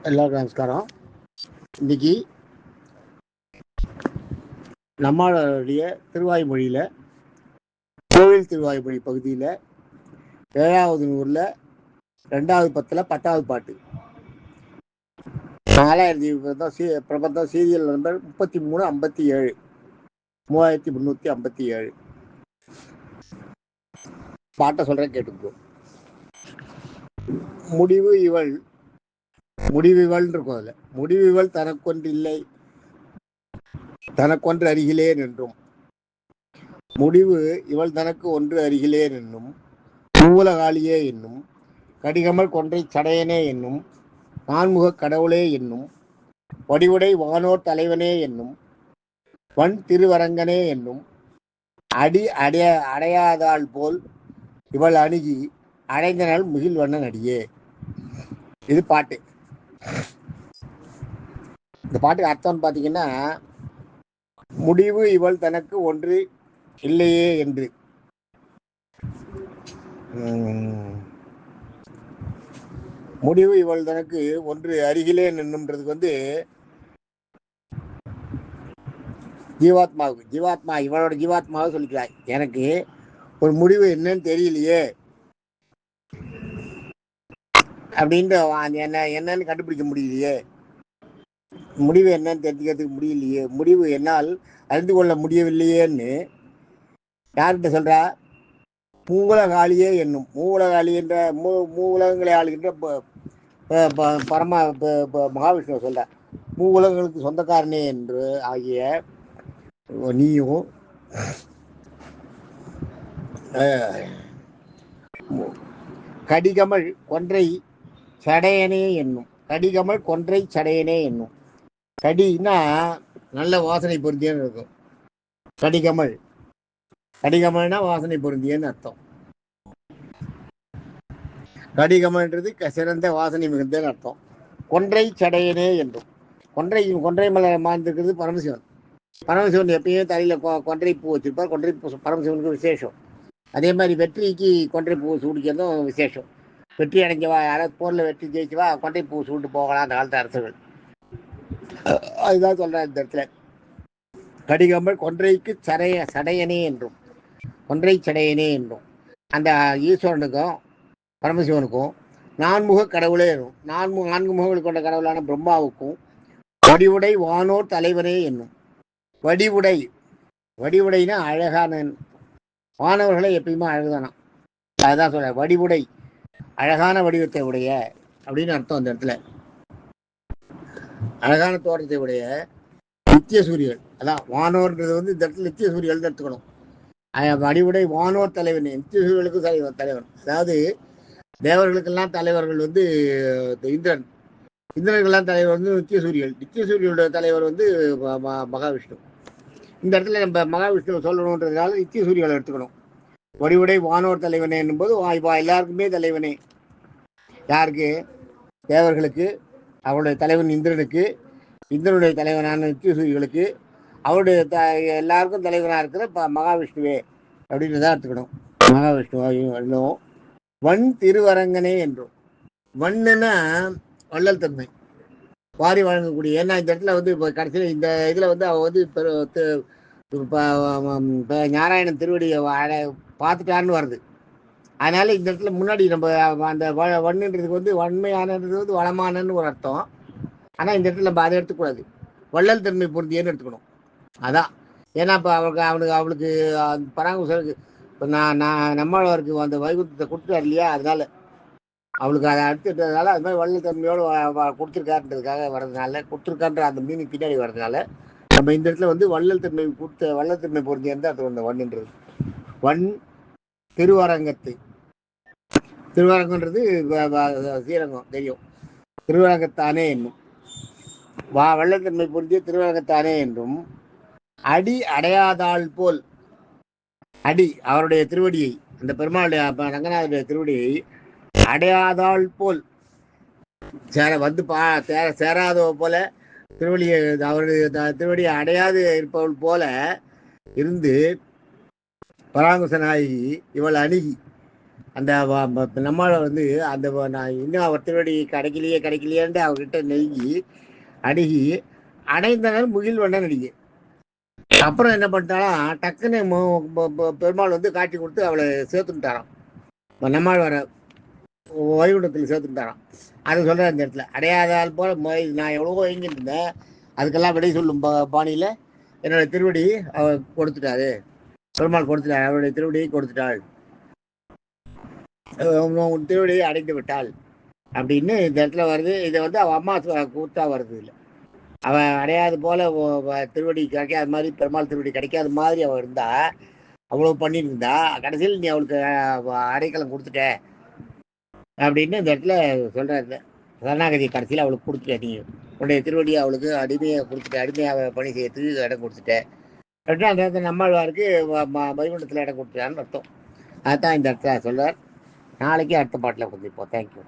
எல்லாருக்கும் நமஸ்காரம். இன்னைக்கு நம்மளுடைய திருவாய்மொழியில் கோவில் திருவாய்மொழி பகுதியில் 7வது நூறில் 2வது பத்தில் 10வது பாட்டு 4000 பிரபந்தம் சீரியல் நம்பர் 3357 3357 பாட்டை சொல்கிறேன், கேட்டுக்கோ. முடிவு இவள் இருக்கும். அதில் முடிவு இவள் தனக்கொன்று இல்லை, தனக்கொன்று அருகிலேன் என்றும், முடிவு இவள் தனக்கு ஒன்று அருகிலேன் என்னும், மூலகாலியே என்னும், கடிகமல் கொன்றை சடையனே என்னும், நான்முக கடவுளே என்னும், வடிவுடை வானோர் தலைவனே என்னும், வன் திருவரங்கனே என்னும், அடையாதாள் போல் இவள் அணுகி அடைந்தனால் முகில் வண்ணன் அடியே. இது பாட்டு. இந்த பாட்டுக்கு அர்த்தம்னு பார்த்தீங்கன்னா, முடிவு இவள் தனக்கு ஒன்று இல்லையே என்று, முடிவு இவள் தனக்கு ஒன்று அருகிலே நின்றுன்றதுக்கு ஜீவாத்மா இவளோட ஜீவாத்மாவை சொல்லிக்கிறாய். எனக்கு ஒரு முடிவு என்னன்னு தெரியலையே அப்படின்ற என்னன்னு கண்டுபிடிக்க முடியலையே, முடிவு என்னன்னு தெரிஞ்சுக்கிறதுக்கு முடியலையே, முடிவு என்னால் அறிந்து கொள்ள முடியவில்லையேன்னு யார்கிட்ட சொல்றா? மூவுலகாலியே என்னும், மூவுலகாலி என்ற மூவுலகங்களை ஆளுகின்ற பரமா மகாவிஷ்ணுவை சொல்ற. மூவுலகங்களுக்கு சொந்தக்காரனே என்று ஆகிய நீயும் கடிகமல் கொன்றை சடையனே என்னும், கடிகமல் கொன்றை சடையனே என்னும். கடினா நல்ல வாசனை பொருந்தியன்னு இருக்கும். கடிகமல்னா வாசனை பொருந்தியன்னு அர்த்தம். கடிகமல்ன்றது சிறந்த வாசனை மிகுந்தன்னு அர்த்தம். கொன்றை சடையனே என்றும், கொன்றை மலர் மாந்திருக்கிறது பரமசிவன். பரமசிவன் எப்பயும் தலையில கொன்றை பூ வச்சிருப்பார். கொன்றை பூ பரமசிவனுக்கு விசேஷம். அதே மாதிரி வெற்றிக்கு கொன்றை பூ சூடிக்கிறதும் விசேஷம். வெற்றி அடைஞ்சவா, யாராவது போரில் வெற்றி ஜெயிச்சவா கொன்றை பூ சூட்டு போகலாம் அந்த காலத்து அரசர்கள். அதுதான் சொல்றேன் இந்த இடத்துல. கடிகமல் கொன்றைக்கு சடையனே என்றும், கொன்றை சடையனே என்றும். அந்த ஈஸ்வரனுக்கும் பரமசிவனுக்கும் நான்முக கடவுளே என்னும், 4 முகங்கள் கொண்ட கடவுளான பிரம்மாவுக்கும் வடிவுடை வானோர் தலைவரே என்னும். வடிவுடைனா அழகான, வானவர்களை எப்பயுமே அழகுதானா, அதுதான் சொல்ற. வடிவுடை அழகான வடிவத்தை உடைய அப்படின்னு அர்த்தம். அந்த இடத்துல அழகான தோற்றத்தை உடைய நித்திய சூரியர்கள், அதான் வானோர்ன்றது இந்த இடத்துல நித்திய சூரியர்கள் எடுத்துக்கணும். வடிவுடை வானோர் தலைவன், நித்திய சூரியர்களுக்கு தலைவன். அதாவது தேவர்களுக்கெல்லாம் தலைவர்கள் இந்திரனுக்கெல்லாம் தலைவர் நித்திய சூரியனோட தலைவர் மகாவிஷ்ணு. இந்த இடத்துல நம்ம மகாவிஷ்ணு சொல்லணுன்றதுனால நித்திய சூரியர்களை எடுத்துக்கணும். வடிவுடை வானோர் தலைவனே என்னும்போது எல்லாருக்குமே தலைவனே. யாருக்கு? தேவர்களுக்கு அவருடைய தலைவன் இந்திரனுக்கு, இந்திரனுடைய தலைவனான நித்திய சூரியர்களுக்கு, அவருடைய எல்லாருக்கும் தலைவனாக இருக்கிற மகாவிஷ்ணுவே அப்படின்னு தான் எடுத்துக்கணும். மகாவிஷ்ணுவையும் வன் திருவரங்கனே என்றும். வன்னுன்னா வள்ளல் தன்மை, வாரி வழங்கக்கூடிய. ஏன்னா இந்த இடத்துல இப்போ கடைசியில் இந்த இதில் அவ நாராயணன் திருவடியை பார்த்துட்டான்னு வருது. அதனால இந்த இடத்துல முன்னாடி நம்ம அந்த வன்னுன்றதுக்கு வன்மையானது வளமானன்னு ஒரு அர்த்தம். ஆனால் இந்த இடத்துல நம்ம அதை எடுத்துக்கூடாது, வள்ளல் தன்மை பொருந்தியன்னு எடுத்துக்கணும். அதான். ஏன்னா இப்போ அவளுக்கு பராங்குசருக்கு இப்போ நான் நம்மளுக்கு அந்த வைகுந்தத்தை கொடுத்துட்டார் இல்லையா, அதனால அவளுக்கு அதை எடுத்துட்டதுனால அது மாதிரி வள்ளல் தன்மையோடு கொடுத்துருக்காருன்றதுக்காக வர்றதுனால, கொடுத்துருக்கான்ற அந்த மீனிங் பின்னாடி வர்றதுனால நம்ம இந்த இடத்துல வள்ளல் தன்மை பொருந்தியன்னு தான் அது வன்னுன்றது. வன் திருவரங்கன்றது ஸ்ரீரங்கம் தெரியும். திருவரங்கத்தானே என்னும், வள்ளத்தன்மை பொருந்திய திருவரங்கத்தானே என்றும், அடையாதாள் போல், அவருடைய திருவடியை, அந்த பெருமாளுடைய ரங்கநாதனுடைய திருவடியை அடையாதாள் போல் சேராதவ போல, அவருடைய திருவடியை அடையாது இருப்பவள் போல இருந்து பராங்குசனாகி இவள் அணுகி, அந்த நம்மால் வந்து அந்த நான் இன்னும் அவர் திருவடி கிடைக்கலையேன்ட்டு அவர்கிட்ட நெருங்கி அணுகி அடைந்தனர் முகில் வண்ணன் அடிக்கு. அப்புறம் என்ன பண்ணிட்டாலாம், டக்குன்னு பெருமாள் வந்து காட்சி கொடுத்து அவளை சேர்த்துட்டாராம். நம்மால் வர வைகுண்டத்தில் சேர்த்துட்டாராம். அது சொல்கிறேன் அந்த இடத்துல. அடையாதால் போல நான் எவ்வளவோ எங்கிட்டு இருந்தேன், அதுக்கெல்லாம் விடை சொல்லும் பாணியில் என்னோட திருவடி அவர் கொடுத்துட்டாரு, பெருமாள் கொடுத்துட்டார், அவருடைய திருவடியை கொடுத்துட்டாள், உன் திருவடியை அடைந்து விட்டாள் அப்படின்னு இந்த இடத்துல வருது. இதை வந்து அவள் அம்மா கூத்தா வருது. இல்லை, அவள் அடையாது போல திருவடி கிடைக்காத மாதிரி, பெருமாள் திருவடி கிடைக்காத மாதிரி அவள் இருந்தா, அவ்வளோ பண்ணிட்டு இருந்தா, கடைசியில் நீ அவளுக்கு அடைக்கலம் கொடுத்துட்ட அப்படின்னு இந்த இடத்துல சொல்கிறாரு. சரணாகதி கடைசியில் அவளுக்கு கொடுத்துட்ட, நீ உன்னுடைய திருவடியை அவளுக்கு அடிமையை கொடுத்துட்ட, அடிமையாக பணி செய்யறதுக்கு இடம் கொடுத்துட்ட அப்படின்னா அந்த இடத்துல நம்மாழ்வாருக்கு வைகுண்டத்தில் இடம் கொடுத்துட்டான்னு அர்த்தம். அதுதான் இந்த இடத்துல சொல்கிறார். நாளைக்கு அடுத்த பாட்டில் கொடுத்துருப்போம். தேங்க்யூ.